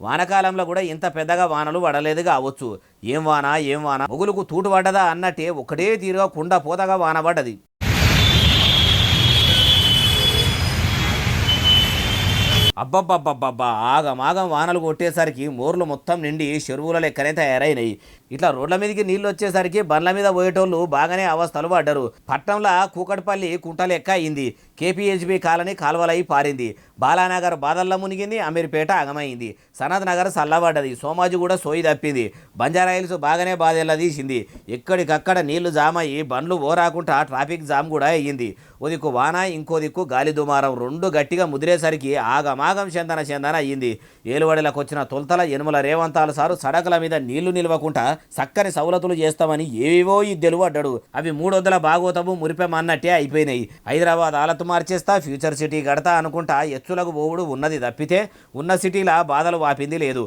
వానకాలంలో కూడా ఇంత పెద్దగా వానలు పడలేదు కావచ్చు. ఏం వాన మొగులుకు తూటు పడ్డదా అన్నట్టే ఒకటే తీరుగా కుండ పోతగా వాన పడ్డది. అబ్బబ్బబ్బబ్బబ్బా ఆగమాగం వానలు కొట్టేసరికి మోర్లు మొత్తం నిండి చెరువుల లెక్కనే తయారైనాయి. ఇట్లా రోడ్ల మీదకి నీళ్ళు వచ్చేసరికి బండ్ల మీద పోయేటోళ్ళు బాగానే అవస్థలు పడ్డారు. పట్టణంలో కూకట్పల్లి కుంట లెక్క అయింది. కేపీహెచ్బి కాలనీ కాలువలై పారింది. బాలానగర్ బాదల్లో మునిగింది. అమీర్పేట అగమైంది. సనత్ నగర్ సల్లబడ్డది. సోమాజి కూడా సోయి తప్పింది. బంజారాయిల్స్ బాగానే బాధెల్లా తీసింది. ఎక్కడికక్కడ నీళ్లు జామ్ అయ్యి బండ్లు ఓరాకుండా ట్రాఫిక్ జామ్ కూడా అయ్యింది. ఓ దిక్కు వాన, ఇంకో దిక్కు గాలి దుమారం రెండు గట్టిగా ముదిరేసరికి ఆగమాగం చందన అయ్యింది. ఏలువడిలకు వచ్చిన తొలతల యనుమల రేవంతాలు సారు సడకుల మీద నీళ్లు నిలవకుండా చక్కని సౌలతులు చేస్తామని ఏవేవో ఇద్దెలు పడ్డాడు. అవి 300 భాగోతము మురిపెమన్నట్టే అయిపోయినాయి. హైదరాబాద్ ఆలతు మార్చేస్తా, ఫ్యూచర్ సిటీ గడతా అనుకుంటా ఎచ్చులకు పోవుడు ఉన్నది తప్పితే ఉన్న సిటీలా బాధలు వాపింది లేదు.